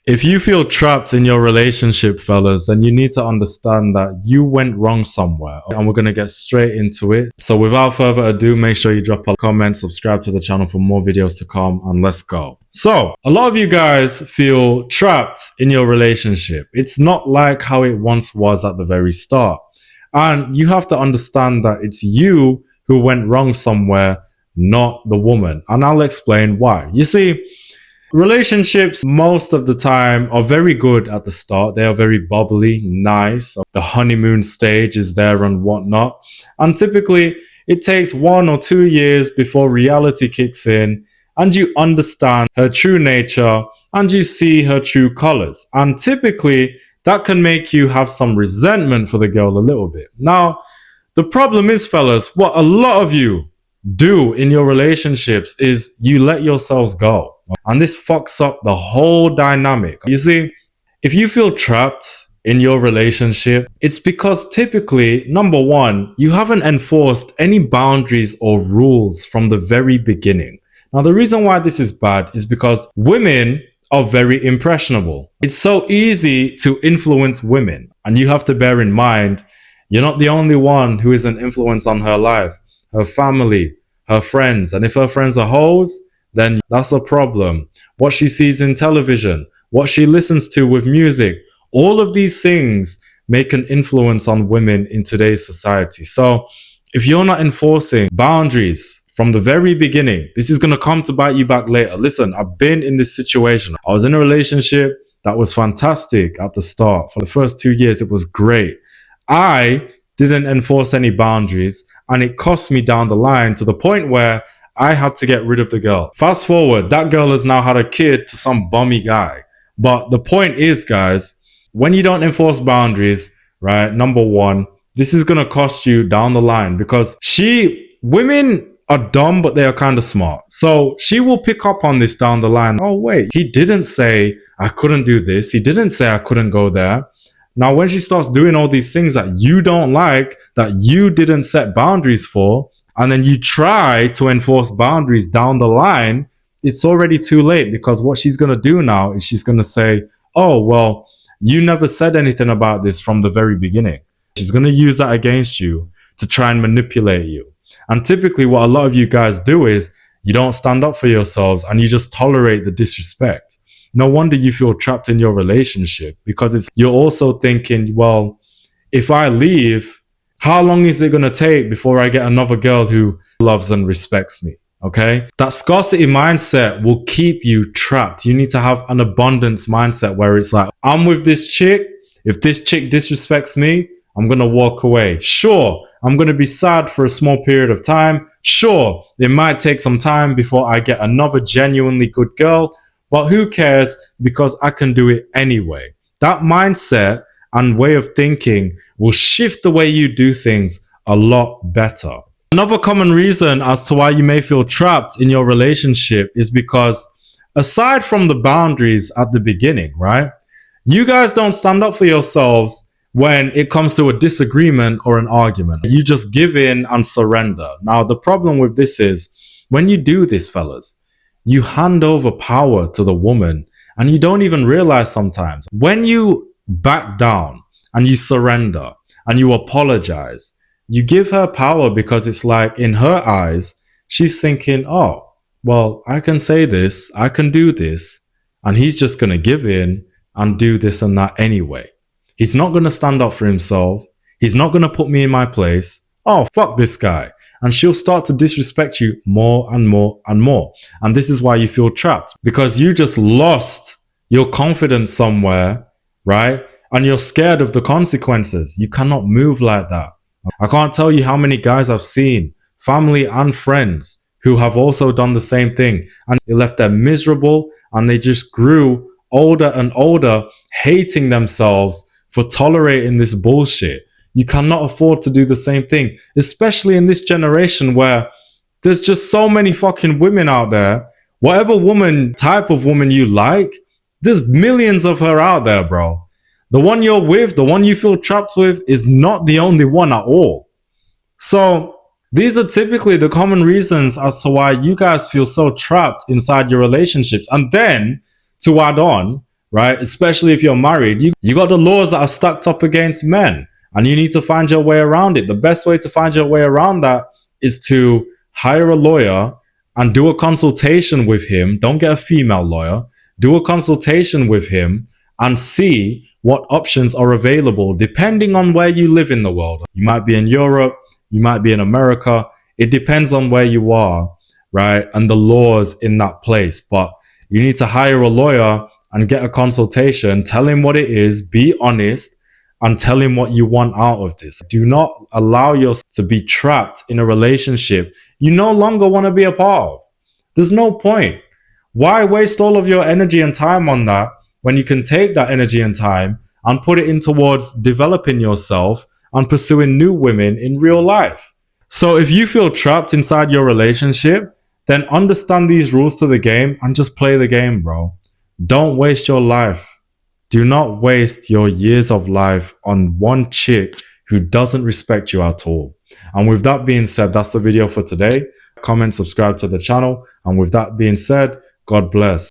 If you feel trapped in your relationship, fellas, then you need to understand that you went wrong somewhere. And we're going to get straight into it. So without further ado, make sure you drop a comment, subscribe to the channel for more videos to come, and let's go. So a lot of you guys feel trapped in your relationship. It's not like how it once was at the very start. And you have to understand that it's you who went wrong somewhere, not the woman. And I'll explain why. You see, relationships most of the time are very good at the start. They are very bubbly, nice. The honeymoon stage is there and whatnot. And typically it takes 1 or 2 years before reality kicks in and you understand her true nature and you see her true colors. And typically that can make you have some resentment for the girl a little bit. Now, the problem is, fellas, what a lot of you do in your relationships is you let yourselves go. And this fucks up the whole dynamic. You see, if you feel trapped in your relationship, it's because typically, number one, you haven't enforced any boundaries or rules from the very beginning. Now, the reason why this is bad is because women are very impressionable. It's so easy to influence women. And you have to bear in mind, you're not the only one who is an influence on her life, her family, her friends. And if her friends are hoes, then that's a problem. What she sees in television, what she listens to with music, all of these things make an influence on women in today's society. So if you're not enforcing boundaries from the very beginning, this is going to come to bite you back later. Listen, I've been in this situation. I was in a relationship that was fantastic at the start. For the first 2 years, it was great. I didn't enforce any boundaries and it cost me down the line to the point where I had to get rid of the girl. Fast forward, that girl has now had a kid to some bummy guy. But the point is, guys, when you don't enforce boundaries, right, number one, this is going to cost you down the line because women are dumb, but they are kind of smart. So she will pick up on this down the line. Oh, wait, he didn't say I couldn't do this. He didn't say I couldn't go there. Now, when she starts doing all these things that you don't like, that you didn't set boundaries for, and then you try to enforce boundaries down the line, it's already too late because what she's going to do now is she's going to say, oh, well, you never said anything about this from the very beginning. She's going to use that against you to try and manipulate you. And typically what a lot of you guys do is you don't stand up for yourselves and you just tolerate the disrespect. No wonder you feel trapped in your relationship because you're also thinking, well, if I leave, how long is it going to take before I get another girl who loves and respects me? Okay. That scarcity mindset will keep you trapped. You need to have an abundance mindset where it's like, I'm with this chick. If this chick disrespects me, I'm going to walk away. Sure, I'm going to be sad for a small period of time. Sure, it might take some time before I get another genuinely good girl, but who cares because I can do it anyway. That mindset and way of thinking will shift the way you do things a lot better. Another common reason as to why you may feel trapped in your relationship is because aside from the boundaries at the beginning, right? You guys don't stand up for yourselves when it comes to a disagreement or an argument. You just give in and surrender. Now, the problem with this is when you do this, fellas, you hand over power to the woman and you don't even realize sometimes when you back down and you surrender and you apologize, you give her power because it's like in her eyes, she's thinking, oh, well, I can say this, I can do this, and he's just going to give in and do this and that anyway. He's not going to stand up for himself. He's not going to put me in my place. Oh, fuck this guy. And she'll start to disrespect you more and more and more. And this is why you feel trapped because you just lost your confidence somewhere, right? And you're scared of the consequences. You cannot move like that. I can't tell you how many guys I've seen, family and friends, who have also done the same thing. And it left them miserable and they just grew older and older, hating themselves for tolerating this bullshit. You cannot afford to do the same thing, especially in this generation where there's just so many fucking women out there. Whatever type of woman you like, there's millions of her out there, bro. The one you're with, the one you feel trapped with is not the only one at all. So these are typically the common reasons as to why you guys feel so trapped inside your relationships. And then to add on, right? Especially if you're married, you got the laws that are stacked up against men, and you need to find your way around it. The best way to find your way around that is to hire a lawyer and do a consultation with him. Don't get a female lawyer. Do a consultation with him and see what options are available depending on where you live in the world. You might be in Europe, you might be in America. It depends on where you are, right? And the laws in that place. But you need to hire a lawyer and get a consultation. Tell him what it is, be honest, and tell him what you want out of this. Do not allow yourself to be trapped in a relationship you no longer want to be a part of. There's no point. Why waste all of your energy and time on that when you can take that energy and time and put it in towards developing yourself and pursuing new women in real life? So if you feel trapped inside your relationship, then understand these rules to the game and just play the game, bro. Don't waste your life. Do not waste your years of life on one chick who doesn't respect you at all. And with that being said, that's the video for today. Comment, subscribe to the channel. And with that being said, God bless.